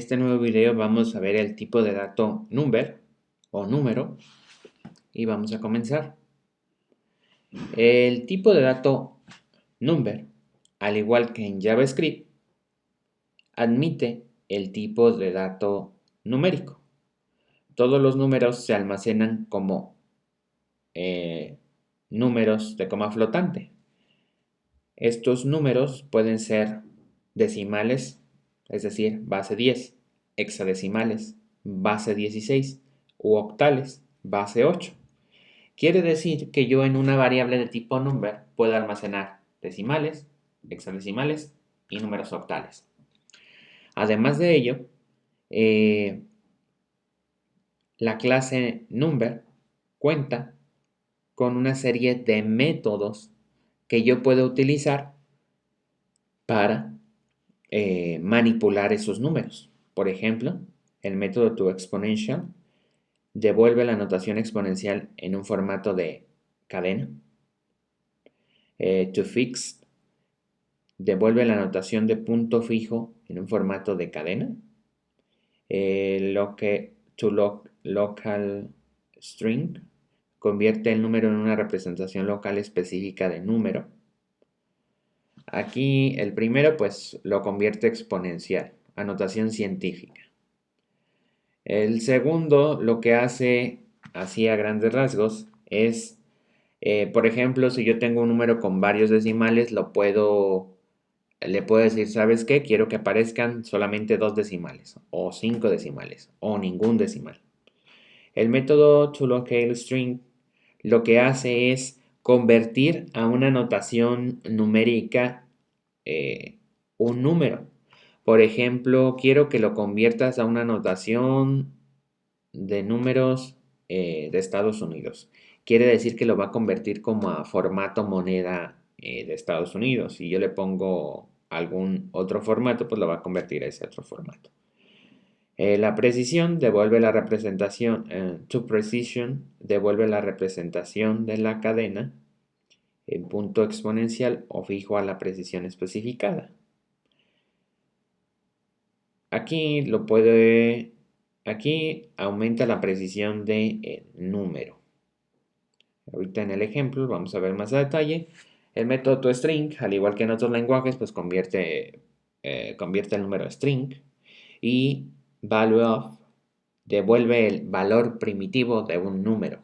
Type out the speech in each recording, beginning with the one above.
En este nuevo video vamos a ver el tipo de dato number o número y vamos a comenzar. El tipo de dato number, al igual que en JavaScript, admite el tipo de dato numérico. Todos los números se almacenan como números de coma flotante. Estos números pueden ser decimales, es decir, base 10, hexadecimales, base 16 u octales, base 8. Quiere decir que yo en una variable de tipo number puedo almacenar decimales, hexadecimales y números octales. Además de ello, la clase number cuenta con una serie de métodos que yo puedo utilizar para manipular esos números. Por ejemplo, el método toExponential devuelve la notación exponencial en un formato de cadena. ToFixed devuelve la notación de punto fijo en un formato de cadena. Local string convierte el número en una representación local específica de número. Aquí el primero pues lo convierte exponencial, anotación científica. El segundo lo que hace, así a grandes rasgos, es, por ejemplo, si yo tengo un número con varios decimales, le puedo decir, ¿sabes qué? Quiero que aparezcan solamente 2 decimales, o 5 decimales, o ningún decimal. El método toLocalString lo que hace es convertir a una notación numérica un número. Por ejemplo, quiero que lo conviertas a una notación de números de Estados Unidos. Quiere decir que lo va a convertir como a formato moneda de Estados Unidos. Si yo le pongo algún otro formato, pues lo va a convertir a ese otro formato. La precisión devuelve la representación, toPrecision devuelve la representación de la cadena en punto exponencial o fijo a la precisión especificada. Aquí aumenta la precisión de número. Ahorita en el ejemplo vamos a ver más a detalle. El método toString, al igual que en otros lenguajes, pues convierte el número a string. Y valueOf devuelve el valor primitivo de un número.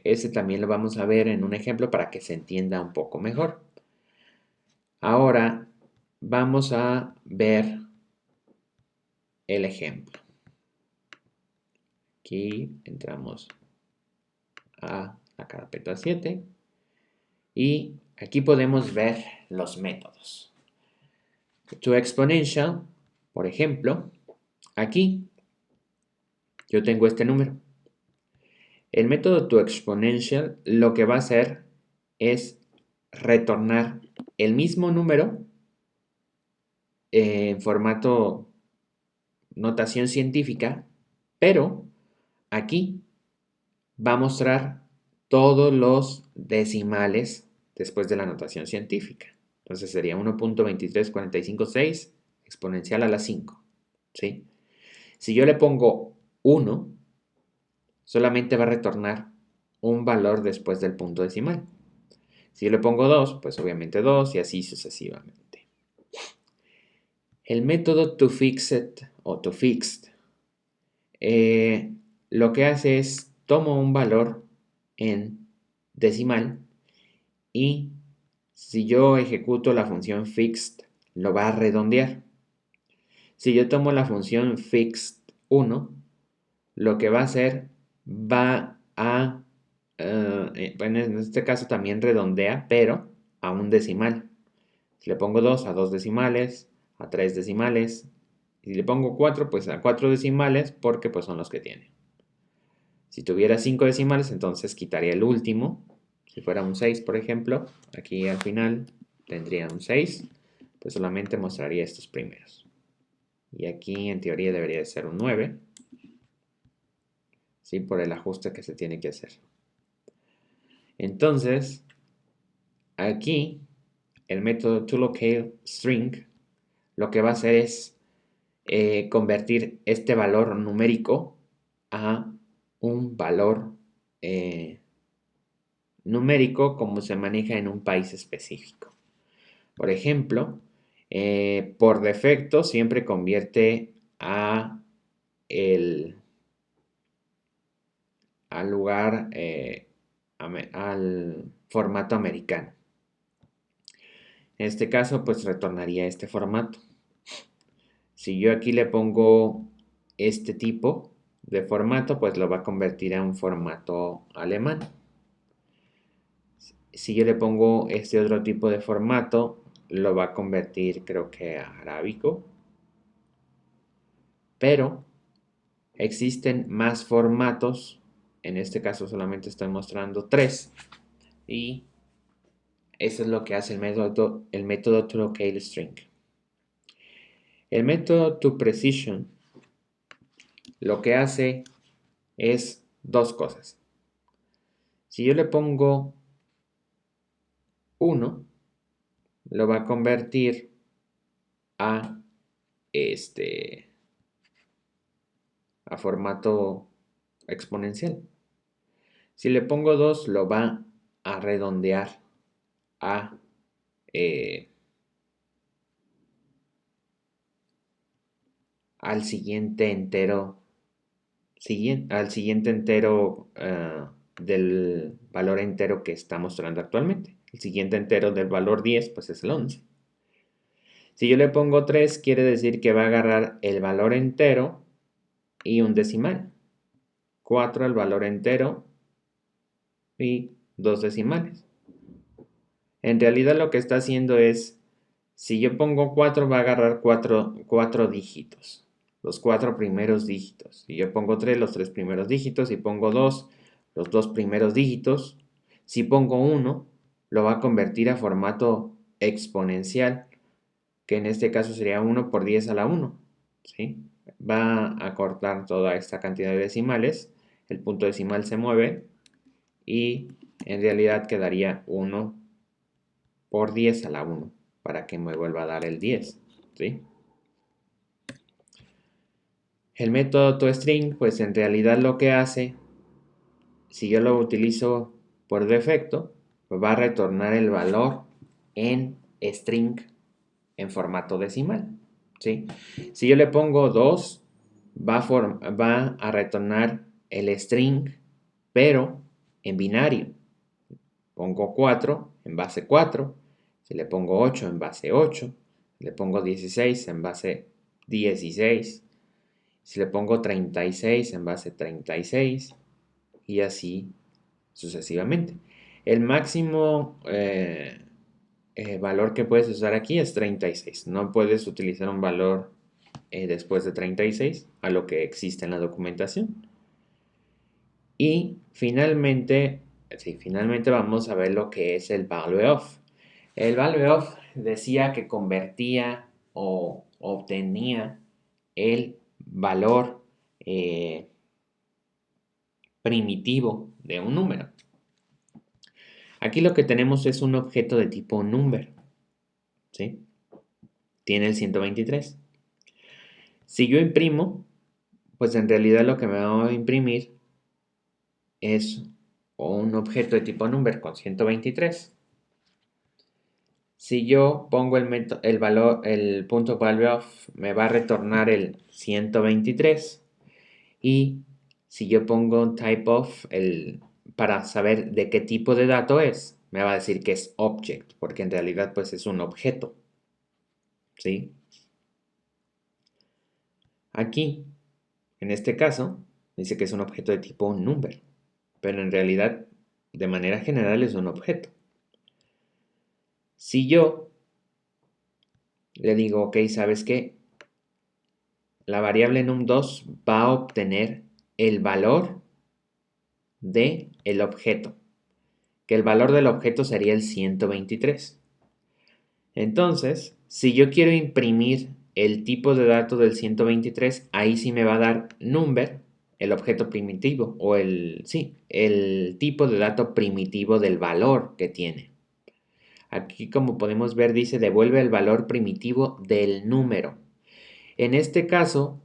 Ese también lo vamos a ver en un ejemplo para que se entienda un poco mejor. Ahora vamos a ver el ejemplo. Aquí entramos a la carpeta 7 y aquí podemos ver los métodos. ToExponential, por ejemplo, aquí yo tengo este número. El método toExponential lo que va a hacer es retornar el mismo número en formato notación científica, pero aquí va a mostrar todos los decimales después de la notación científica. Entonces sería 1.23456 exponencial a la 5. ¿Sí? Si yo le pongo 1, solamente va a retornar un valor después del punto decimal. Si yo le pongo 2, pues obviamente 2 y así sucesivamente. El método toFixed o toFixed lo que hace es tomo un valor en decimal y si yo ejecuto la función fixed lo va a redondear. Si yo tomo la función fixed1, lo que va a hacer va a, en este caso también redondea, pero a un decimal. Si le pongo 2 a 2 decimales, a 3 decimales, y si le pongo 4, pues a 4 decimales porque pues son los que tiene. Si tuviera 5 decimales, entonces quitaría el último. Si fuera un 6, por ejemplo, aquí al final tendría un 6, pues solamente mostraría estos primeros. Y aquí en teoría debería de ser un 9, ¿sí? Por el ajuste que se tiene que hacer. Entonces, aquí el método toLocalString lo que va a hacer es convertir este valor numérico a un valor numérico como se maneja en un país específico. Por ejemplo, por defecto siempre convierte al lugar, al formato americano. En este caso, pues retornaría este formato. Si yo aquí le pongo este tipo de formato, pues lo va a convertir a un formato alemán. Si yo le pongo este otro tipo de formato, lo va a convertir, creo que a arábico. Pero existen más formatos. En este caso solamente estoy mostrando 3. Y eso es lo que hace el método toLocaleString. El método toPrecision lo que hace es dos cosas. Si yo le pongo 1, lo va a convertir a formato exponencial. Si le pongo 2, lo va a redondear a al siguiente entero del valor entero que está mostrando actualmente. El siguiente entero del valor 10 pues es el 11. Si yo le pongo 3, quiere decir que va a agarrar el valor entero y un decimal. 4 el valor entero y 2 decimales. En realidad lo que está haciendo es, si yo pongo 4 va a agarrar 4 dígitos. Los 4 primeros dígitos. Si yo pongo 3, los 3 primeros dígitos. Si pongo 2, los 2 primeros dígitos. Si pongo 1, lo va a convertir a formato exponencial, que en este caso sería 1 por 10 a la 1. ¿Sí? Va a cortar toda esta cantidad de decimales. El punto decimal se mueve y en realidad quedaría 1 por 10 a la 1 para que me vuelva a dar el 10. ¿Sí? El método toString, pues en realidad lo que hace, si yo lo utilizo por defecto, pues va a retornar el valor en string en formato decimal. ¿Sí? Si yo le pongo 2, va a retornar el string, pero en binario. Pongo 4 en base 4, si le pongo 8 en base 8, si le pongo 16 en base 16, si le pongo 36 en base 36 y así sucesivamente. El máximo valor que puedes usar aquí es 36. No puedes utilizar un valor después de 36 a lo que existe en la documentación. Y finalmente vamos a ver lo que es el value-of. El value-of decía que convertía o obtenía el valor primitivo de un número. Aquí lo que tenemos es un objeto de tipo number. ¿Sí? Tiene el 123. Si yo imprimo, pues en realidad lo que me va a imprimir es un objeto de tipo number con 123. Si yo pongo el valor, el punto value-of, me va a retornar el 123. Y si yo pongo type-of, para saber de qué tipo de dato es, me va a decir que es object, porque en realidad pues es un objeto. ¿Sí? Aquí, en este caso, dice que es un objeto de tipo number, pero en realidad, de manera general, es un objeto. Si yo le digo, ok, ¿sabes qué? La variable num2 va a obtener el valor del objeto, que el valor del objeto sería el 123. Entonces, si yo quiero imprimir el tipo de dato del 123, ahí sí me va a dar number, el objeto primitivo, o el tipo de dato primitivo del valor que tiene. Aquí, como podemos ver, dice devuelve el valor primitivo del número. En este caso,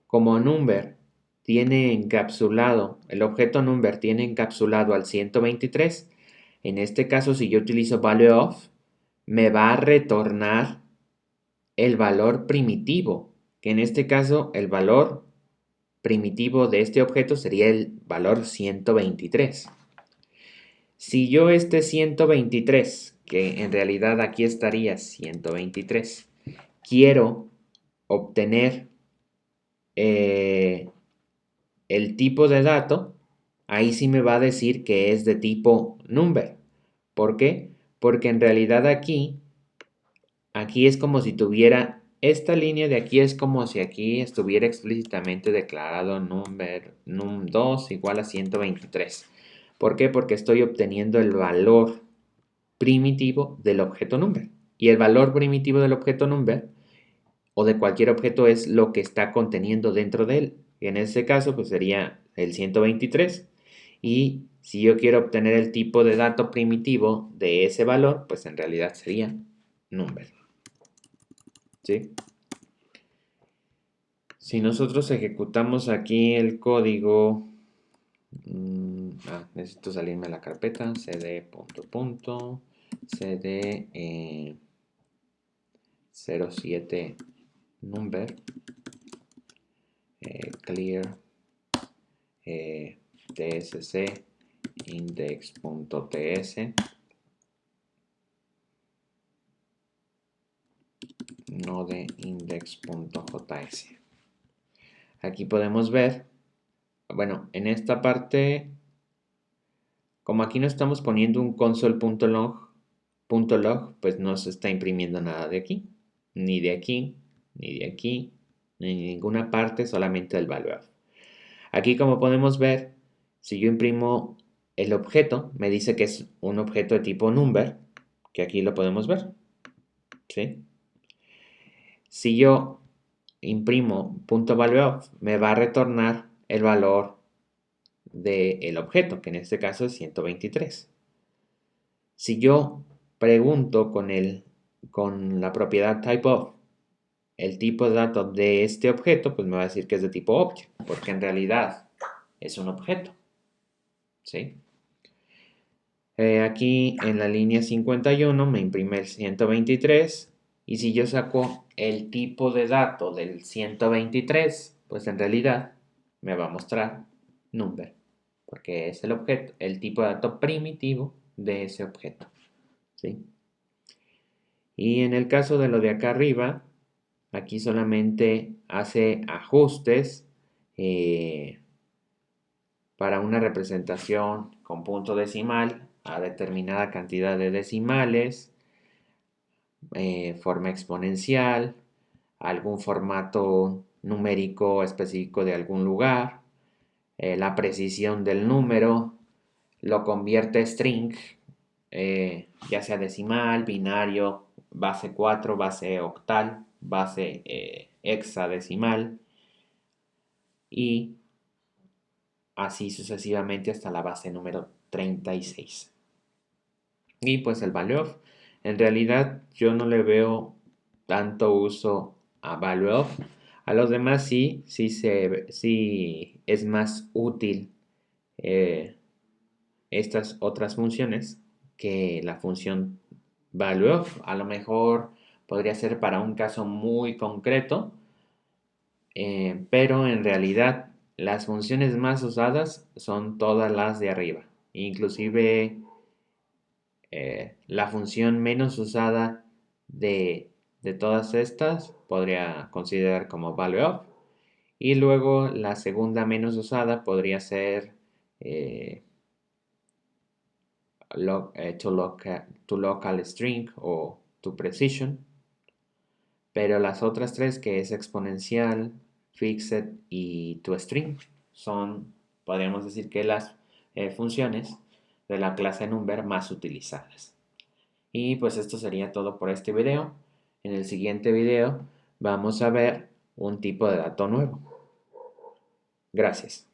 como number tiene encapsulado, el objeto number tiene encapsulado al 123, en este caso si yo utilizo value of, me va a retornar el valor primitivo, que en este caso el valor primitivo de este objeto sería el valor 123. Si yo este 123, que en realidad aquí estaría 123, quiero obtener el tipo de dato, ahí sí me va a decir que es de tipo number. ¿Por qué? Porque en realidad aquí es como si tuviera, esta línea de aquí es como si aquí estuviera explícitamente declarado num2 igual a 123. ¿Por qué? Porque estoy obteniendo el valor primitivo del objeto number. Y el valor primitivo del objeto number o de cualquier objeto es lo que está conteniendo dentro de él. Y en este caso, pues sería el 123. Y si yo quiero obtener el tipo de dato primitivo de ese valor, pues en realidad sería number. ¿Sí? Si nosotros ejecutamos aquí el código, necesito salirme de la carpeta, cd cd 07 number clear tsc index.ts node index.js. Aquí podemos ver, bueno, en esta parte, como aquí no estamos poniendo un console.log, pues no se está imprimiendo nada de aquí, ni de aquí, ni de aquí, ni en ninguna parte, solamente el value. Aquí como podemos ver, si yo imprimo el objeto, me dice que es un objeto de tipo number, que aquí lo podemos ver, ¿sí? Si yo imprimo .valueOf, me va a retornar el valor del objeto, que en este caso es 123. Si yo pregunto con la propiedad typeOf el tipo de dato de este objeto, pues me va a decir que es de tipo object, porque en realidad es un objeto, ¿sí? Aquí en la línea 51 me imprime el 123 y si yo saco el tipo de dato del 123, pues en realidad me va a mostrar number, porque es el objeto, el tipo de dato primitivo de ese objeto, ¿sí? Y en el caso de lo de acá arriba, aquí solamente hace ajustes para una representación con punto decimal a determinada cantidad de decimales, forma exponencial, algún formato numérico específico de algún lugar, la precisión del número, lo convierte a string, ya sea decimal, binario, base 4, base octal, base hexadecimal y así sucesivamente hasta la base número 36. Y pues el value en realidad yo no le veo tanto uso a value a los demás sí es más útil estas otras funciones que la función value a lo mejor podría ser para un caso muy concreto, pero en realidad las funciones más usadas son todas las de arriba, inclusive la función menos usada de todas estas podría considerar como value y luego la segunda menos usada podría ser to local string o to precision, pero las otras tres que es exponencial, fixed y toString son, podríamos decir que las funciones de la clase number más utilizadas. Y pues esto sería todo por este video. En el siguiente video vamos a ver un tipo de dato nuevo. Gracias.